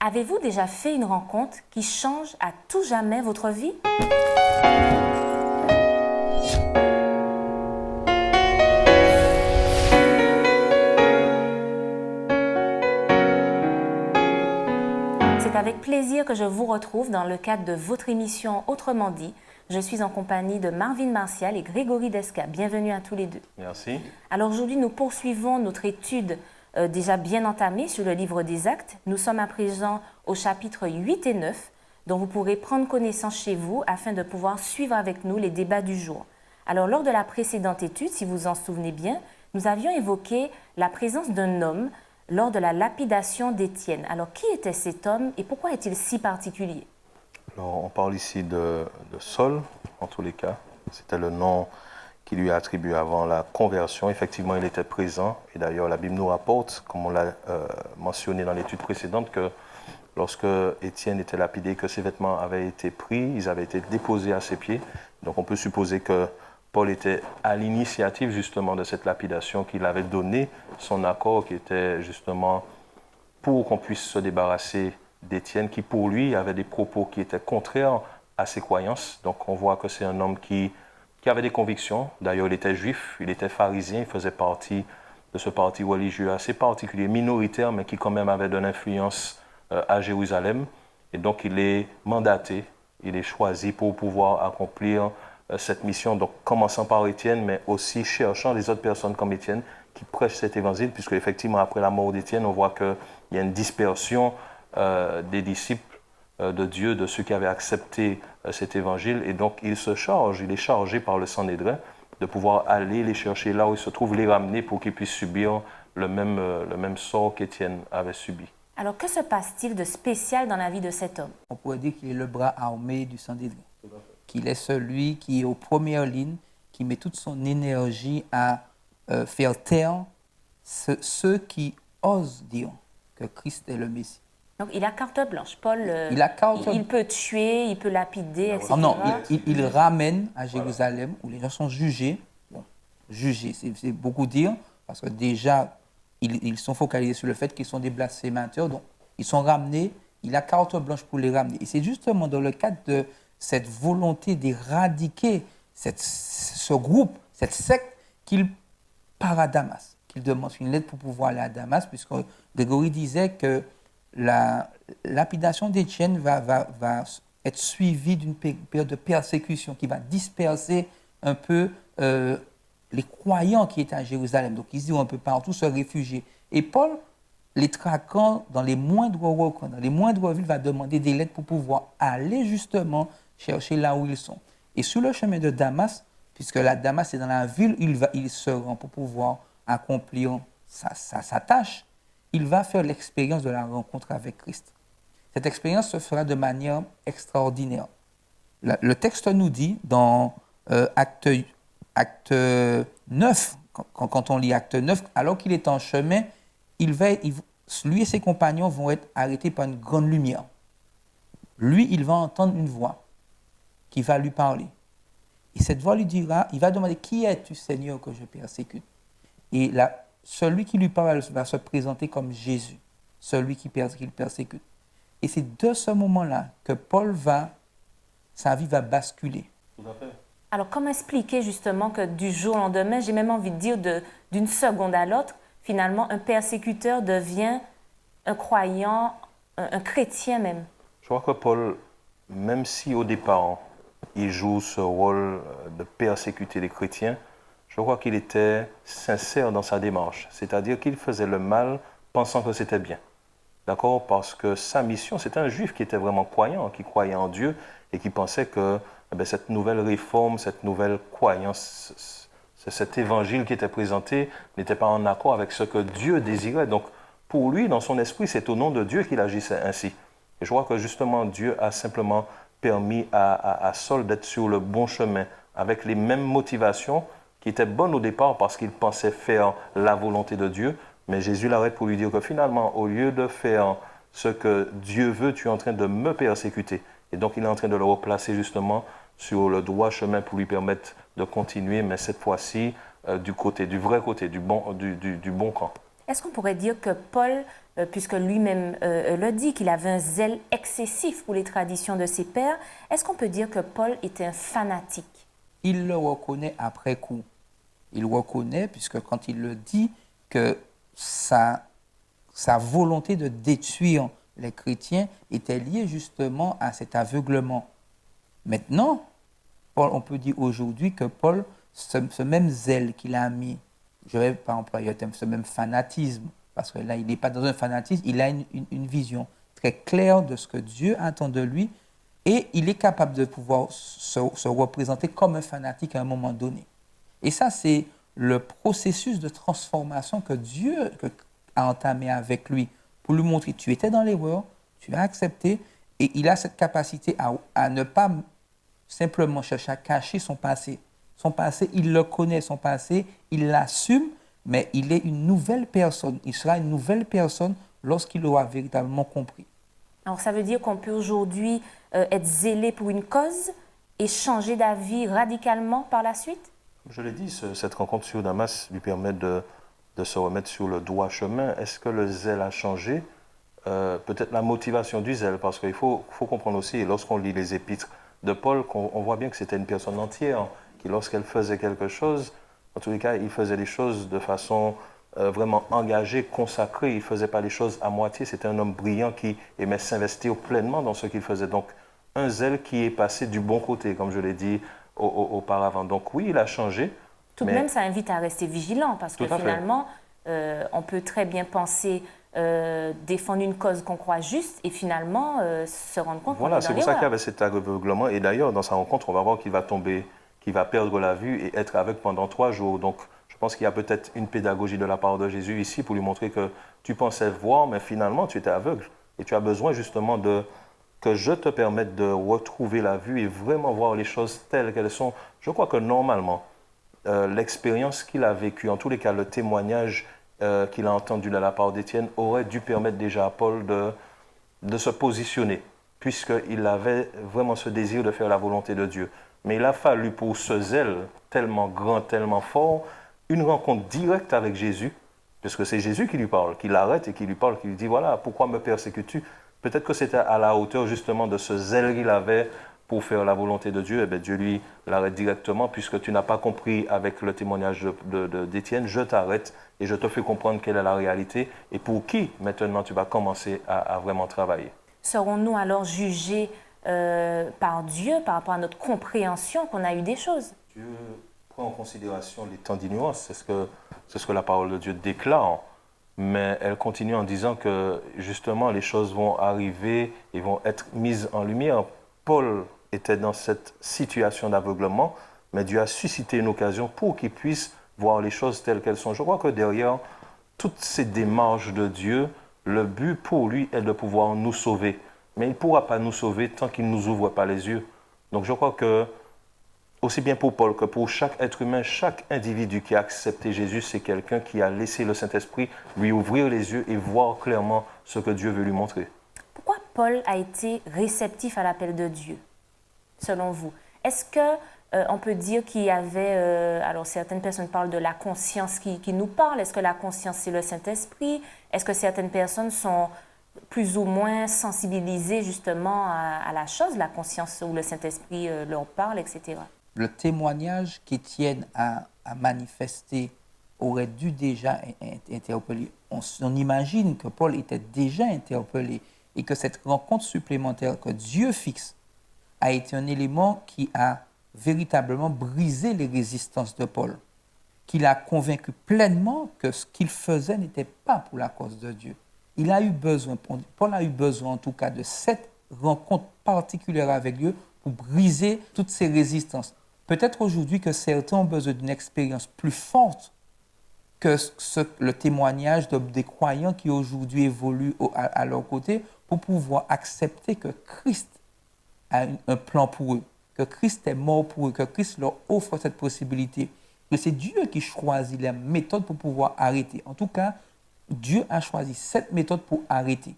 Avez-vous déjà fait une rencontre qui change à tout jamais votre vie? C'est avec plaisir que je vous retrouve dans le cadre de votre émission Autrement dit. Je suis en compagnie de Marvin Martial et Grégory Desca. Bienvenue à tous les deux. Merci. Alors aujourd'hui, nous poursuivons notre étude déjà bien entamée sur le livre des Actes. Nous sommes à présent au chapitre 8 et 9, dont vous pourrez prendre connaissance chez vous afin de pouvoir suivre avec nous les débats du jour. Alors lors de la précédente étude, si vous vous en souvenez bien, nous avions évoqué la présence d'un homme lors de la lapidation d'Étienne. Alors qui était cet homme et pourquoi est-il si particulier? Alors, on parle ici de Saul, en tous les cas. C'était le nom qui lui a attribué avant la conversion. Effectivement, il était présent. Et d'ailleurs, la Bible nous rapporte, comme on l'a mentionné dans l'étude précédente, que lorsque Étienne était lapidé, que ses vêtements avaient été pris, ils avaient été déposés à ses pieds. Donc, on peut supposer que Paul était à l'initiative justement de cette lapidation, qu'il avait donné son accord, qui était justement pour qu'on puisse se débarrasser d'Étienne, qui pour lui avait des propos qui étaient contraires à ses croyances. Donc on voit que c'est un homme qui avait des convictions. D'ailleurs, il était juif, il était pharisien, il faisait partie de ce parti religieux assez particulier, minoritaire, mais qui quand même avait de l'influence à Jérusalem. Et donc il est mandaté, il est choisi pour pouvoir accomplir cette mission. Donc commençant par Étienne, mais aussi cherchant les autres personnes comme Étienne qui prêchent cet évangile, puisque effectivement après la mort d'Étienne, on voit qu'il y a une dispersion des disciples de Dieu, de ceux qui avaient accepté cet évangile. Et donc, il est chargé par le Sanhédrin de pouvoir aller les chercher là où ils se trouvent, les ramener pour qu'ils puissent subir le même sort qu'Étienne avait subi. Alors que se passe-t-il de spécial dans la vie de cet homme? On pourrait dire qu'il est le bras armé du Sanhédrin, qu'il est celui qui est aux premières lignes, qui met toute son énergie à faire taire ceux qui osent dire que Christ est le Messie. Donc, il a carte blanche. Paul, il peut tuer, il peut lapider, etc. Non, il ramène à Jérusalem où les gens sont jugés. Bon, jugés, c'est beaucoup dire, parce que déjà, ils sont focalisés sur le fait qu'ils sont des blasphémateurs. Donc, ils sont ramenés, il a carte blanche pour les ramener. Et c'est justement dans le cadre de cette volonté d'éradiquer ce groupe, cette secte, qu'il part à Damas, qu'il demande une lettre pour pouvoir aller à Damas, puisque Grégory disait que la lapidation d'Étienne va être suivie d'une période de persécution qui va disperser un peu les croyants qui étaient à Jérusalem. Donc, ils iront un peu partout se réfugier. Et Paul, les traquant dans les moindres recoins, dans les moindres villes, va demander des lettres pour pouvoir aller justement chercher là où ils sont. Et sur le chemin de Damas, puisque la Damas est dans la ville, il se rend pour pouvoir accomplir sa tâche. Il va faire l'expérience de la rencontre avec Christ. Cette expérience se fera de manière extraordinaire. Le texte nous dit, dans acte 9, quand on lit acte 9, alors qu'il est en chemin, lui et ses compagnons vont être arrêtés par une grande lumière. Lui, il va entendre une voix qui va lui parler. Et cette voix lui dira, il va demander, qui es-tu, Seigneur, que je persécute? Et celui qui lui parle va se présenter comme Jésus, celui qu'il persécute. Et c'est de ce moment-là que sa vie va basculer. Tout à fait. Alors, comment expliquer justement que du jour au lendemain, j'ai même envie de dire d'une seconde à l'autre, finalement, un persécuteur devient un croyant, un chrétien même? Je crois que Paul, même si au départ, il joue ce rôle de persécuter les chrétiens, je crois qu'il était sincère dans sa démarche. C'est-à-dire qu'il faisait le mal pensant que c'était bien. D'accord? Parce que sa mission, c'était un juif qui était vraiment croyant, qui croyait en Dieu et qui pensait que cette nouvelle réforme, cette nouvelle croyance, cet évangile qui était présenté n'était pas en accord avec ce que Dieu désirait. Donc, pour lui, dans son esprit, c'est au nom de Dieu qu'il agissait ainsi. Et je crois que justement, Dieu a simplement permis à Saul d'être sur le bon chemin, avec les mêmes motivations qui étaient bonnes au départ parce qu'il pensait faire la volonté de Dieu. Mais Jésus l'arrête pour lui dire que finalement, au lieu de faire ce que Dieu veut, tu es en train de me persécuter. Et donc, il est en train de le replacer justement sur le droit chemin pour lui permettre de continuer, mais cette fois-ci du vrai côté, du bon camp. Est-ce qu'on pourrait dire que Paul, puisque lui-même le dit, qu'il avait un zèle excessif pour les traditions de ses pères, est-ce qu'on peut dire que Paul était un fanatique? Il le reconnaît après coup. Il reconnaît, puisque quand il le dit, que sa volonté de détruire les chrétiens était liée justement à cet aveuglement. Maintenant, on peut dire aujourd'hui que Paul, ce même zèle qu'il a mis, je ne vais pas employer le terme, ce même fanatisme, parce que là, il n'est pas dans un fanatisme, il a une vision très claire de ce que Dieu attend de lui, et il est capable de pouvoir se représenter comme un fanatique à un moment donné. Et ça, c'est le processus de transformation que Dieu a entamé avec lui, pour lui montrer, tu étais dans l'erreur, tu as accepté, et il a cette capacité à ne pas simplement chercher à cacher son passé. Son passé, il le connaît, son passé, il l'assume, mais il est une nouvelle personne. Il sera une nouvelle personne lorsqu'il aura véritablement compris. Alors, ça veut dire qu'on peut aujourd'hui être zélé pour une cause et changer d'avis radicalement par la suite? Je l'ai dit, cette rencontre sur Damas lui permet de se remettre sur le droit chemin. Est-ce que le zèle a changé? Peut-être la motivation du zèle, parce qu'il faut comprendre aussi, et lorsqu'on lit les épîtres de Paul, on voit bien que c'était une personne entière, qui lorsqu'elle faisait quelque chose, en tous les cas, il faisait les choses de façon vraiment engagée, consacrée. Il ne faisait pas les choses à moitié. C'était un homme brillant qui aimait s'investir pleinement dans ce qu'il faisait. Donc, un zèle qui est passé du bon côté, comme je l'ai dit auparavant. Donc oui, il a changé. Tout de même, ça invite à rester vigilant, parce que finalement, on peut très bien penser défendre une cause qu'on croit juste et finalement se rendre compte qu'on est dans l'erreur. Voilà, c'est pour ça qu'il y avait cet aveuglement. Et d'ailleurs, dans sa rencontre, on va voir qu'il va tomber, qu'il va perdre la vue et être aveugle pendant 3 jours. Donc, je pense qu'il y a peut-être une pédagogie de la part de Jésus ici pour lui montrer que tu pensais voir, mais finalement, tu étais aveugle. Et tu as besoin justement que je te permette de retrouver la vue et vraiment voir les choses telles qu'elles sont. Je crois que normalement, l'expérience qu'il a vécue, en tous les cas, le témoignage qu'il a entendu de la part d'Étienne aurait dû permettre déjà à Paul de se positionner, puisqu'il avait vraiment ce désir de faire la volonté de Dieu. Mais il a fallu pour ce zèle tellement grand, tellement fort, une rencontre directe avec Jésus, puisque c'est Jésus qui lui parle, qui l'arrête et qui lui parle, qui lui dit, voilà, pourquoi me persécutes-tu? Peut-être que c'était à la hauteur justement de ce zèle qu'il avait pour faire la volonté de Dieu. Eh bien, Dieu lui l'arrête directement, puisque tu n'as pas compris avec le témoignage d'Étienne, je t'arrête et je te fais comprendre quelle est la réalité et pour qui maintenant tu vas commencer à vraiment travailler. Serons-nous alors jugés par Dieu par rapport à notre compréhension qu'on a eu des choses? Dieu prend en considération les temps d'ignorance, c'est ce que la parole de Dieu déclare, mais elle continue en disant que justement les choses vont arriver et vont être mises en lumière. Paul était dans cette situation d'aveuglement, mais Dieu a suscité une occasion pour qu'il puisse voir les choses telles qu'elles sont. Je crois que derrière toutes ces démarches de Dieu, le but pour lui est de pouvoir nous sauver. Mais il ne pourra pas nous sauver tant qu'il ne nous ouvre pas les yeux. Donc je crois que, aussi bien pour Paul que pour chaque être humain, chaque individu qui a accepté Jésus, c'est quelqu'un qui a laissé le Saint-Esprit lui ouvrir les yeux et voir clairement ce que Dieu veut lui montrer. Pourquoi Paul a été réceptif à l'appel de Dieu, selon vous? Est-ce que on peut dire qu'il y avait, alors certaines personnes parlent de la conscience qui nous parle. Est-ce que la conscience, c'est le Saint-Esprit? Est-ce que certaines personnes sont plus ou moins sensibilisées justement à la chose, la conscience où le Saint-Esprit leur parle, etc.? Le témoignage qu'Étienne a manifesté aurait dû déjà interpeller. On imagine que Paul était déjà interpellé et que cette rencontre supplémentaire que Dieu fixe a été un élément qui a véritablement brisé les résistances de Paul, qu'il a convaincu pleinement que ce qu'il faisait n'était pas pour la cause de Dieu. Paul a eu besoin en tout cas de cette rencontre particulière avec Dieu pour briser toutes ces résistances. Peut-être aujourd'hui que certains ont besoin d'une expérience plus forte que le témoignage des croyants qui aujourd'hui évoluent à leur côté pour pouvoir accepter que Christ a un plan pour eux, que Christ est mort pour eux, que Christ leur offre cette possibilité. Que c'est Dieu qui choisit la méthode pour pouvoir arrêter. En tout cas, Dieu a choisi cette méthode pour arrêter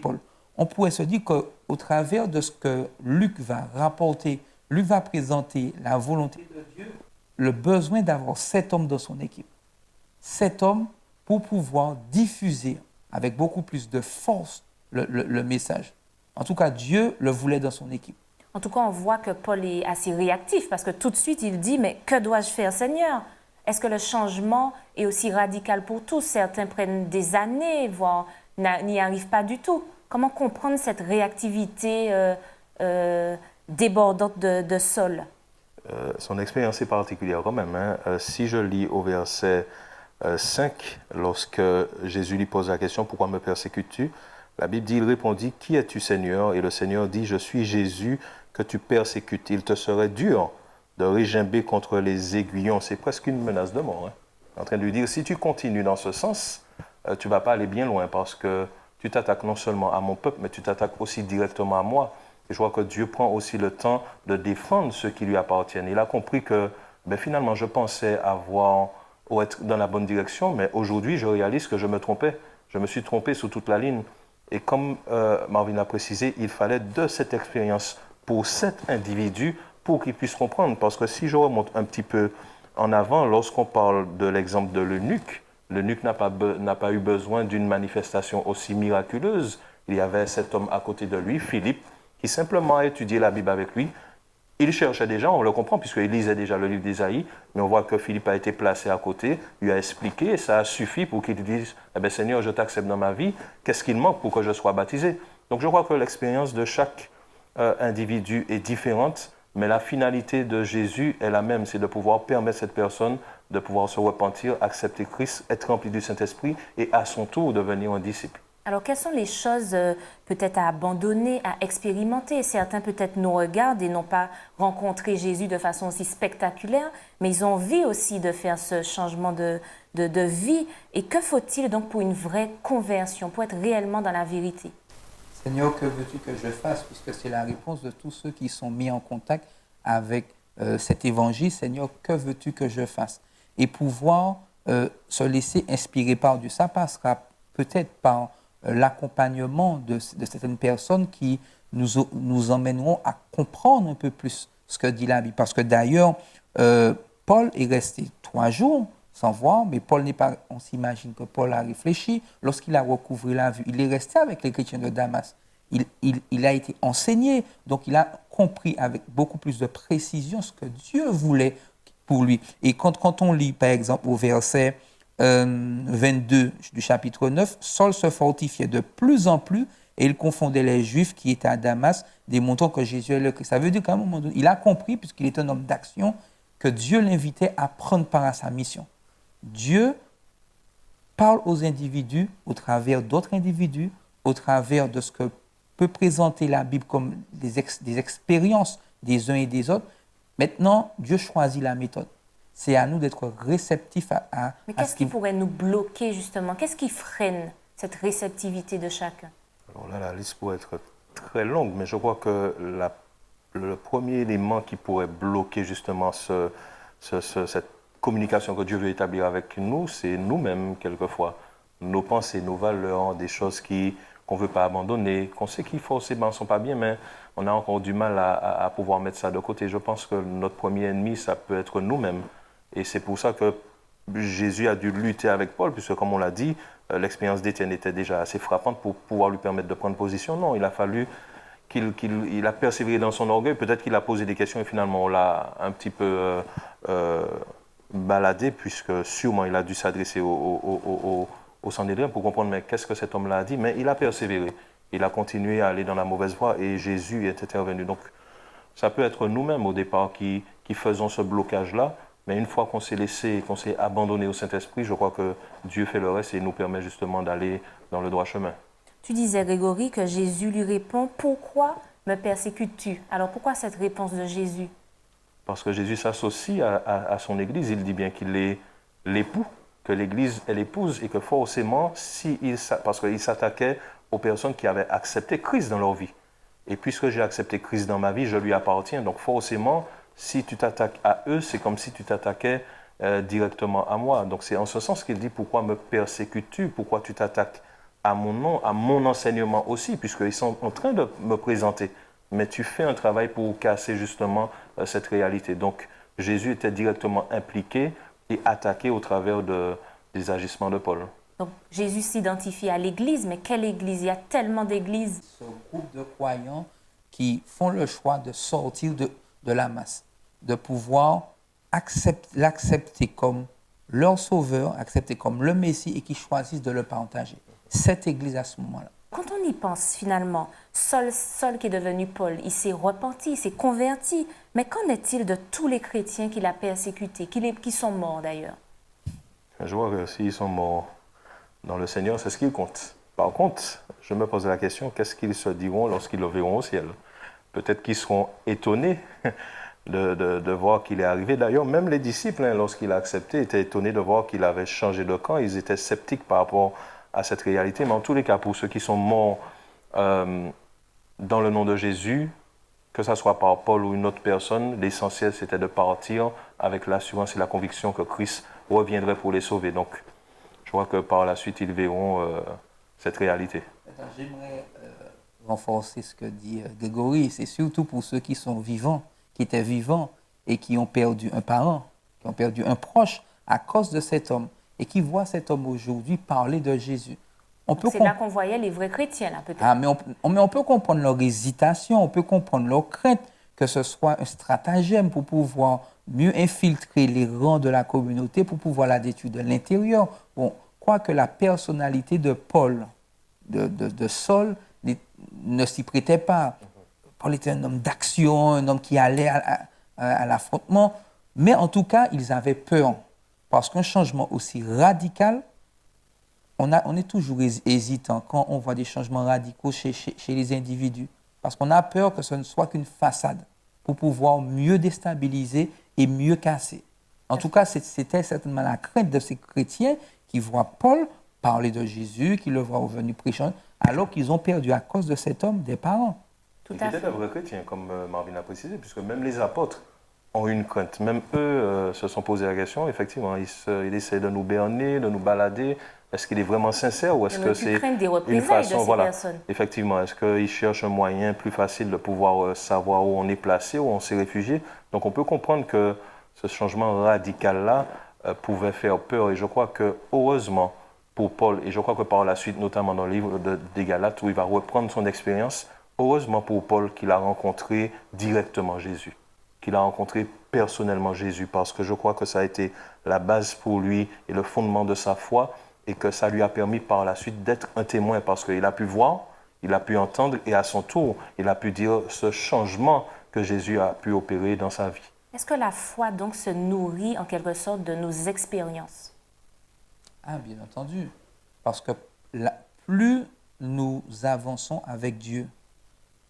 Paul. On pourrait se dire qu'au travers de ce que Luc va rapporter, Luc va présenter la volonté de Dieu, le besoin d'avoir 7 hommes dans son équipe. 7 hommes pour pouvoir diffuser avec beaucoup plus de force le message. En tout cas, Dieu le voulait dans son équipe. En tout cas, on voit que Paul est assez réactif parce que tout de suite, il dit, mais que dois-je faire, Seigneur? Est-ce que le changement est aussi radical pour tous? Certains prennent des années, voire n'y arrivent pas du tout. Comment comprendre cette réactivité débordante de Saul? Son expérience est particulière quand même. Hein. Si je lis au verset 5, lorsque Jésus lui pose la question, pourquoi me persécutes-tu? La Bible dit, il répondit, qui es-tu Seigneur? Et le Seigneur dit, je suis Jésus que tu persécutes. Il te serait dur de régimber contre les aiguillons. C'est presque une menace de mort. Hein. En train de lui dire, si tu continues dans ce sens, tu ne vas pas aller bien loin parce que tu t'attaques non seulement à mon peuple, mais tu t'attaques aussi directement à moi. Et je vois que Dieu prend aussi le temps de défendre ceux qui lui appartiennent. Il a compris que finalement, je pensais être dans la bonne direction, mais aujourd'hui, je réalise que je me trompais. Je me suis trompé sur toute la ligne. Et comme Marvin l'a précisé, il fallait de cette expérience pour cet individu pour qu'il puisse comprendre. Parce que si je remonte un petit peu en avant, lorsqu'on parle de l'exemple de l'eunuque n'a pas eu besoin d'une manifestation aussi miraculeuse. Il y avait cet homme à côté de lui, Philippe, qui simplement a étudié la Bible avec lui. Il cherchait déjà, on le comprend, puisqu'il lisait déjà le livre d'Ésaïe, mais on voit que Philippe a été placé à côté, lui a expliqué, et ça a suffi pour qu'il dise « Seigneur, je t'accepte dans ma vie, qu'est-ce qu'il manque pour que je sois baptisé ?» Donc je crois que l'expérience de chaque individu est différente, mais la finalité de Jésus est la même, c'est de pouvoir permettre à cette personne de pouvoir se repentir, accepter Christ, être rempli du Saint-Esprit et à son tour devenir un disciple. Alors, quelles sont les choses peut-être à abandonner, à expérimenter? Certains peut-être nous regardent et n'ont pas rencontré Jésus de façon aussi spectaculaire, mais ils ont envie aussi de faire ce changement de vie. Et que faut-il donc pour une vraie conversion, pour être réellement dans la vérité? Seigneur, que veux-tu que je fasse? Puisque c'est la réponse de tous ceux qui sont mis en contact avec cet évangile. Seigneur, que veux-tu que je fasse? Et pouvoir se laisser inspirer par Dieu. Ça passera peut-être par l'accompagnement de certaines personnes qui nous emmèneront à comprendre un peu plus ce que dit la Bible. Parce que d'ailleurs, Paul est resté 3 jours sans voir, mais Paul n'est pas, on s'imagine que Paul a réfléchi. Lorsqu'il a recouvré la vue, il est resté avec les chrétiens de Damas. Il a été enseigné, donc il a compris avec beaucoup plus de précision ce que Dieu voulait pour lui. Et quand on lit, par exemple, au verset 22 du chapitre 9, Saul se fortifiait de plus en plus et il confondait les Juifs qui étaient à Damas, démontrant que Jésus est le Christ. Ça veut dire qu'à un moment donné, il a compris, puisqu'il est un homme d'action, que Dieu l'invitait à prendre part à sa mission. Dieu parle aux individus au travers d'autres individus, au travers de ce que peut présenter la Bible comme des expériences des uns et des autres. Maintenant, Dieu choisit la méthode. C'est à nous d'être réceptifs à Mais qu'est-ce qui pourrait nous bloquer, justement? Qu'est-ce qui freine cette réceptivité de chacun? Alors là, la liste pourrait être très longue, mais je crois que le premier élément qui pourrait bloquer justement cette communication que Dieu veut établir avec nous, c'est nous-mêmes, quelquefois. Nos pensées, nos valeurs, des choses qu'on ne veut pas abandonner, qu'on sait qu'ils forcément ne sont pas bien, mais on a encore du mal à pouvoir mettre ça de côté. Je pense que notre premier ennemi, ça peut être nous-mêmes. Et c'est pour ça que Jésus a dû lutter avec Paul, puisque comme on l'a dit, l'expérience d'Étienne était déjà assez frappante pour pouvoir lui permettre de prendre position. Non, il a fallu qu'il a persévéré dans son orgueil. Peut-être qu'il a posé des questions et finalement on l'a un petit peu baladé, puisque sûrement il a dû s'adresser au Sanhédrin pour comprendre mais qu'est-ce que cet homme-là a dit. Mais il a persévéré. Il a continué à aller dans la mauvaise voie et Jésus est intervenu. Donc ça peut être nous-mêmes au départ qui faisons ce blocage-là. Mais une fois qu'on s'est laissé, qu'on s'est abandonné au Saint-Esprit, je crois que Dieu fait le reste et nous permet justement d'aller dans le droit chemin. Tu disais, Grégory, que Jésus lui répond « Pourquoi me persécutes-tu » Alors pourquoi cette réponse de Jésus? Parce que Jésus s'associe à son Église. Il dit bien qu'il est l'époux, que l'Église est l'épouse et que forcément, parce qu'il s'attaquait aux personnes qui avaient accepté Christ dans leur vie. Et puisque j'ai accepté Christ dans ma vie, je lui appartiens. Donc forcément, si tu t'attaques à eux, c'est comme si tu t'attaquais directement à moi. Donc c'est en ce sens qu'il dit « Pourquoi me persécutes-tu? Pourquoi tu t'attaques à mon nom, à mon enseignement aussi, puisqu'ils sont en train de me présenter. Mais tu fais un travail pour casser justement cette réalité. » Donc Jésus était directement impliqué et attaqué au travers de des agissements de Paul. Donc Jésus s'identifie à l'Église, mais quelle Église? Il y a tellement d'Églises. Ce groupe de croyants qui font le choix de sortir de la masse, de pouvoir l'accepter comme leur sauveur, accepter comme le Messie et qui choisissent de le partager. Cette Église à ce moment-là. Quand on y pense finalement, Saul qui est devenu Paul, il s'est repenti, il s'est converti. Mais qu'en est-il de tous les chrétiens qu'il a persécutés, qui sont morts d'ailleurs? Je vois que s'ils sont morts dans le Seigneur, c'est ce qui compte. Par contre, je me pose la question, qu'est-ce qu'ils se diront lorsqu'ils le verront au ciel? Peut-être qu'ils seront étonnés de voir qu'il est arrivé. D'ailleurs, même les disciples, lorsqu'il a accepté, étaient étonnés de voir qu'il avait changé de camp. Ils étaient sceptiques par rapport à cette réalité. Mais en tous les cas, pour ceux qui sont morts dans le nom de Jésus, que ce soit par Paul ou une autre personne, l'essentiel, c'était de partir avec l'assurance et la conviction que Christ reviendrait pour les sauver. Donc, je crois que par la suite, ils verront cette réalité. J'aimerais renforcer ce que dit Grégory. C'est surtout pour ceux qui sont vivants, qui étaient vivants et qui ont perdu un parent, qui ont perdu un proche à cause de cet homme et qui voient cet homme aujourd'hui parler de Jésus. C'est là qu'on voyait les vrais chrétiens, là, peut-être. Ah, mais on peut comprendre leur hésitation, on peut comprendre leur crainte, que ce soit un stratagème pour pouvoir mieux infiltrer les rangs de la communauté, pour pouvoir la détruire de l'intérieur. Bon, quoique la personnalité de Paul, de Saul, ne s'y prêtait pas. Paul était un homme d'action, un homme qui allait à l'affrontement. Mais en tout cas, ils avaient peur. Parce qu'un changement aussi radical, on est toujours hésitant quand on voit des changements radicaux chez les individus. Parce qu'on a peur que ce ne soit qu'une façade pour pouvoir mieux déstabiliser et mieux casser. En tout cas, c'était certainement la crainte de ces chrétiens qui voient Paul parler de Jésus, qui le voient revenir prêchant, alors qu'ils ont perdu à cause de cet homme des parents. Tout à fait. C'était un vrai chrétien, comme Marvin a précisé, puisque même les apôtres ont une crainte. Même eux se sont posé la question, effectivement, ils essaient de nous berner, de nous balader. Est-ce qu'il est vraiment sincère ou est-ce que c'est une façon, voilà, effectivement, est-ce qu'il cherche un moyen plus facile de pouvoir savoir où on est placé, où on s'est réfugié? Donc on peut comprendre que ce changement radical-là pouvait faire peur et je crois que heureusement pour Paul, et je crois que par la suite, notamment dans le livre des Galates où il va reprendre son expérience, heureusement pour Paul qu'il a rencontré directement Jésus, qu'il a rencontré personnellement Jésus, parce que je crois que ça a été la base pour lui et le fondement de sa foi, et que ça lui a permis par la suite d'être un témoin, parce qu'il a pu voir, il a pu entendre, et à son tour, il a pu dire ce changement que Jésus a pu opérer dans sa vie. Est-ce que la foi, donc, se nourrit en quelque sorte de nos expériences? Ah, bien entendu. Parce que plus nous avançons avec Dieu,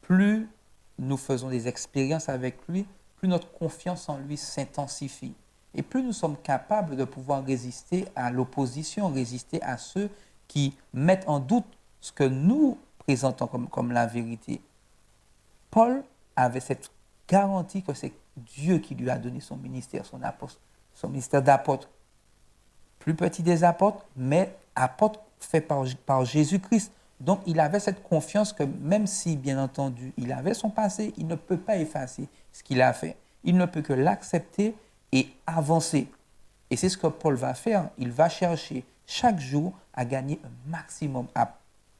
plus nous faisons des expériences avec lui, plus notre confiance en lui s'intensifie. Et plus nous sommes capables de pouvoir résister à l'opposition, résister à ceux qui mettent en doute ce que nous présentons comme la vérité. Paul avait cette garantie que c'est Dieu qui lui a donné son ministère, son ministère d'apôtre. Plus petit des apôtres, mais apôtre fait par Jésus-Christ. Donc, il avait cette confiance que même si, bien entendu, il avait son passé, il ne peut pas effacer ce qu'il a fait. Il ne peut que l'accepter et avancer. Et c'est ce que Paul va faire. Il va chercher chaque jour à gagner un maximum, à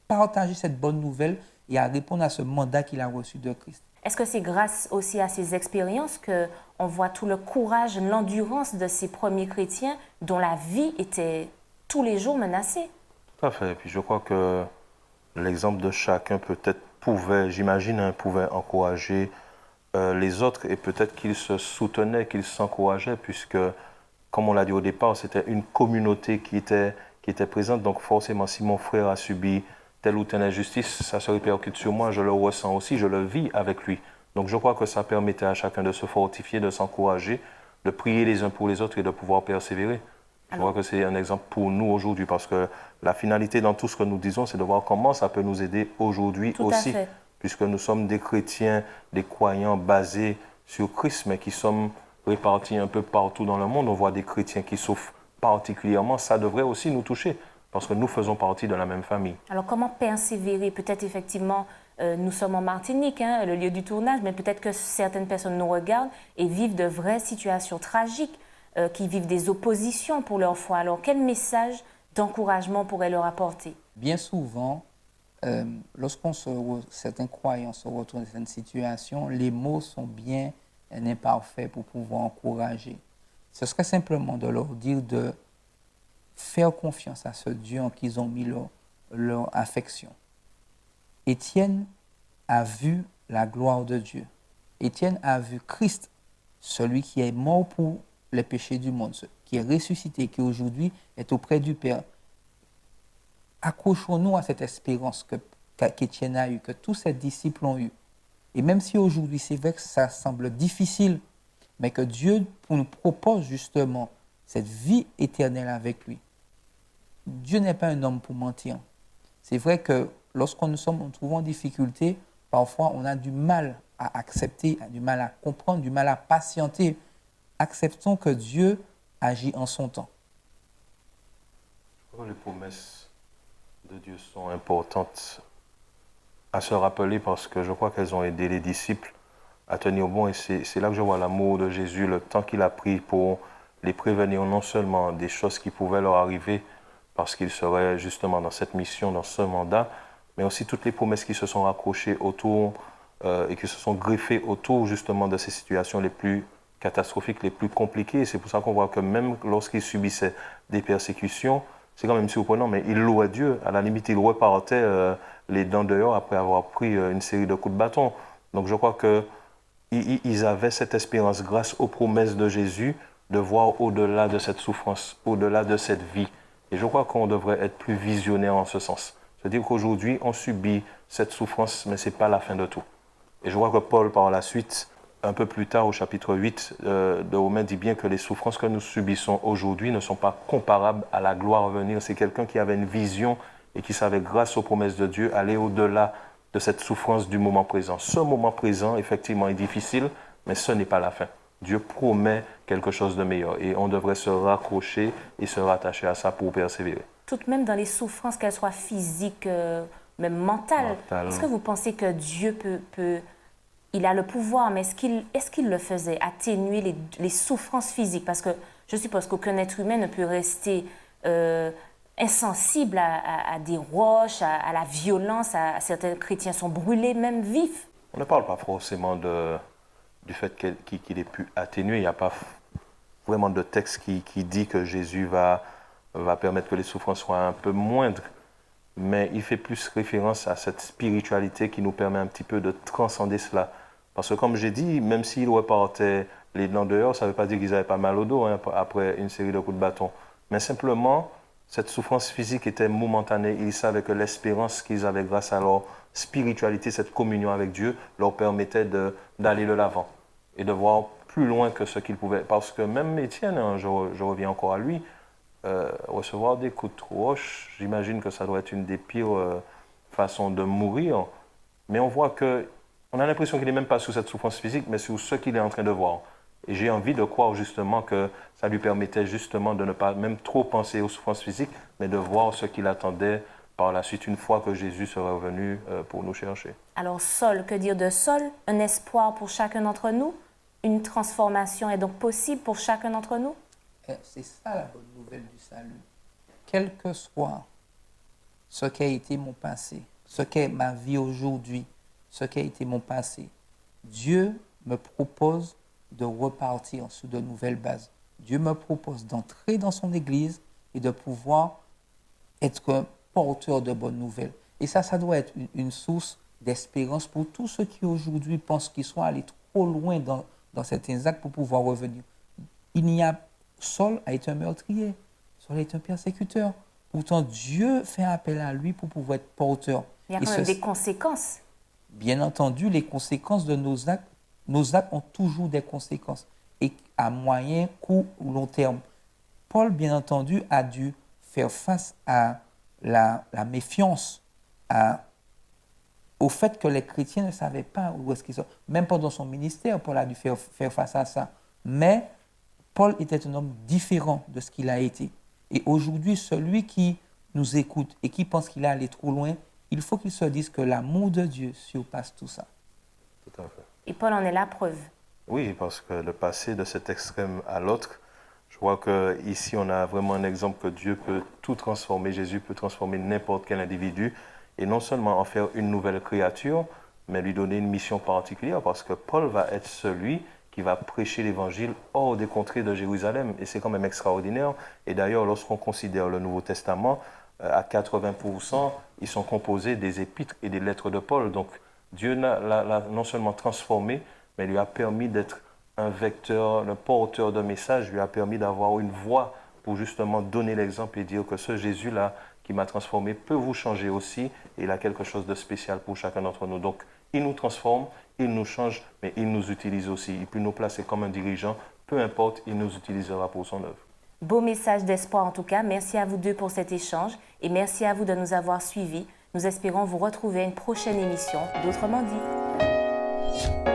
partager cette bonne nouvelle et à répondre à ce mandat qu'il a reçu de Christ. Est-ce que c'est grâce aussi à ces expériences qu'on voit tout le courage, l'endurance de ces premiers chrétiens dont la vie était tous les jours menacée? Tout à fait. Et puis je crois que l'exemple de chacun peut-être pouvait encourager les autres et peut-être qu'ils se soutenaient, qu'ils s'encourageaient puisque, comme on l'a dit au départ, c'était une communauté qui était présente. Donc forcément, si mon frère a subi telle ou telle injustice, ça se répercute sur moi, je le ressens aussi, je le vis avec lui. Donc je crois que ça permettait à chacun de se fortifier, de s'encourager, de prier les uns pour les autres et de pouvoir persévérer. Je crois que c'est un exemple pour nous aujourd'hui parce que la finalité dans tout ce que nous disons, c'est de voir comment ça peut nous aider aujourd'hui aussi. Puisque nous sommes des chrétiens, des croyants basés sur Christ, mais qui sommes répartis un peu partout dans le monde. On voit des chrétiens qui souffrent particulièrement. Ça devrait aussi nous toucher parce que nous faisons partie de la même famille. Alors comment persévérer? Peut-être effectivement, nous sommes en Martinique, le lieu du tournage, mais peut-être que certaines personnes nous regardent et vivent de vraies situations tragiques. qui vivent des oppositions pour leur foi. Alors, quel message d'encouragement pourrait leur apporter? Bien souvent, certains croyants se retrouvent dans cette situation, les mots sont bien imparfaits pour pouvoir encourager. Ce serait simplement de leur dire de faire confiance à ce Dieu en qui ils ont mis leur affection. Étienne a vu la gloire de Dieu. Étienne a vu Christ, celui qui est mort pour les péchés du monde, qui est ressuscité, qui aujourd'hui est auprès du Père. Accrochons-nous à cette espérance qu'Étienne a eue, que tous ses disciples ont eue. Et même si aujourd'hui, c'est vrai que ça semble difficile, mais que Dieu nous propose justement cette vie éternelle avec lui. Dieu n'est pas un homme pour mentir. C'est vrai que lorsqu'on nous trouvons en difficulté, parfois on a du mal à accepter, du mal à comprendre, du mal à patienter. Acceptons que Dieu agit en son temps. Les promesses de Dieu sont importantes à se rappeler parce que je crois qu'elles ont aidé les disciples à tenir bon. Et c'est là que je vois l'amour de Jésus, le temps qu'il a pris pour les prévenir non seulement des choses qui pouvaient leur arriver parce qu'ils seraient justement dans cette mission, dans ce mandat, mais aussi toutes les promesses qui se sont raccrochées autour et qui se sont greffées autour justement de ces situations les plus catastrophiques, les plus compliquées. Et c'est pour ça qu'on voit que même lorsqu'ils subissaient des persécutions, c'est quand même surprenant, mais ils louaient Dieu. À la limite, ils repartaient les dents dehors après avoir pris une série de coups de bâton. Donc je crois qu'ils avaient cette espérance grâce aux promesses de Jésus de voir au-delà de cette souffrance, au-delà de cette vie. Et je crois qu'on devrait être plus visionnaire en ce sens. C'est-à-dire qu'aujourd'hui, on subit cette souffrance, mais ce n'est pas la fin de tout. Et je crois que Paul, par la suite, un peu plus tard, au chapitre 8 de Romains, dit bien que les souffrances que nous subissons aujourd'hui ne sont pas comparables à la gloire à venir. C'est quelqu'un qui avait une vision et qui savait, grâce aux promesses de Dieu, aller au-delà de cette souffrance du moment présent. Ce moment présent, effectivement, est difficile, mais ce n'est pas la fin. Dieu promet quelque chose de meilleur et on devrait se raccrocher et se rattacher à ça pour persévérer. Tout de même dans les souffrances, qu'elles soient physiques, même mentales, est-ce que vous pensez que Dieu il a le pouvoir, mais est-ce qu'il le faisait, atténuer les souffrances physiques? Parce que je suppose qu'aucun être humain ne peut rester insensible à des roches, à la violence. Certains chrétiens sont brûlés, même vifs. On ne parle pas forcément du fait qu'il ait pu atténuer. Il n'y a pas vraiment de texte qui dit que Jésus va permettre que les souffrances soient un peu moindres. Mais il fait plus référence à cette spiritualité qui nous permet un petit peu de transcender cela. Parce que comme j'ai dit, même s'ils repartaient les dents dehors, ça ne veut pas dire qu'ils n'avaient pas mal au dos après une série de coups de bâton. Mais simplement, cette souffrance physique était momentanée. Ils savaient que l'espérance qu'ils avaient grâce à leur spiritualité, cette communion avec Dieu, leur permettait d'aller de l'avant et de voir plus loin que ce qu'ils pouvaient. Parce que même Étienne, je reviens encore à lui, recevoir des coups de roche, j'imagine que ça doit être une des pires façons de mourir. Mais on voit on a l'impression qu'il n'est même pas sous cette souffrance physique, mais sous ce qu'il est en train de voir. Et j'ai envie de croire justement que ça lui permettait justement de ne pas même trop penser aux souffrances physiques, mais de voir ce qu'il attendait par la suite, une fois que Jésus serait revenu pour nous chercher. Alors Saul, que dire de Saul? Un espoir pour chacun d'entre nous? Une transformation est donc possible pour chacun d'entre nous? C'est ça la bonne nouvelle du salut. Quel que soit ce qu'a été mon passé, ce qu'est ma vie aujourd'hui, ce qu'a été mon passé, Dieu me propose de repartir sur de nouvelles bases. Dieu me propose d'entrer dans son Église et de pouvoir être un porteur de bonnes nouvelles. Et ça doit être une source d'espérance pour tous ceux qui aujourd'hui pensent qu'ils sont allés trop loin dans certains actes pour pouvoir revenir. Saul a été un meurtrier, Saul a été un persécuteur. Pourtant, Dieu fait appel à lui pour pouvoir être porteur. Il y a quand même des conséquences. Bien entendu, les conséquences de nos actes ont toujours des conséquences, et à moyen, court ou long terme. Paul, bien entendu, a dû faire face à la méfiance, au fait que les chrétiens ne savaient pas où est-ce qu'ils sont. Même pendant son ministère, Paul a dû faire face à ça. Mais Paul était un homme différent de ce qu'il a été. Et aujourd'hui, celui qui nous écoute et qui pense qu'il est allé trop loin, il faut qu'il se dise que l'amour de Dieu surpasse tout ça. Tout à fait. Et Paul en est la preuve. Oui, parce que le passer de cet extrême à l'autre, Je vois qu'ici, on a vraiment un exemple que Dieu peut tout transformer, Jésus peut transformer n'importe quel individu, et non seulement en faire une nouvelle créature, mais lui donner une mission particulière, parce que Paul va être celui qui va prêcher l'évangile hors des contrées de Jérusalem, et c'est quand même extraordinaire. Et d'ailleurs, lorsqu'on considère le Nouveau Testament, à 80%, ils sont composés des épîtres et des lettres de Paul. Donc Dieu l'a non seulement transformé, mais lui a permis d'être un vecteur, le porteur de message, lui a permis d'avoir une voix pour justement donner l'exemple et dire que ce Jésus-là qui m'a transformé peut vous changer aussi, et il a quelque chose de spécial pour chacun d'entre nous. Donc il nous transforme, il nous change, mais il nous utilise aussi. Il peut nous placer comme un dirigeant, peu importe, il nous utilisera pour son œuvre. Beau message d'espoir en tout cas. Merci à vous deux pour cet échange et merci à vous de nous avoir suivis. Nous espérons vous retrouver à une prochaine émission d'Autrement dit.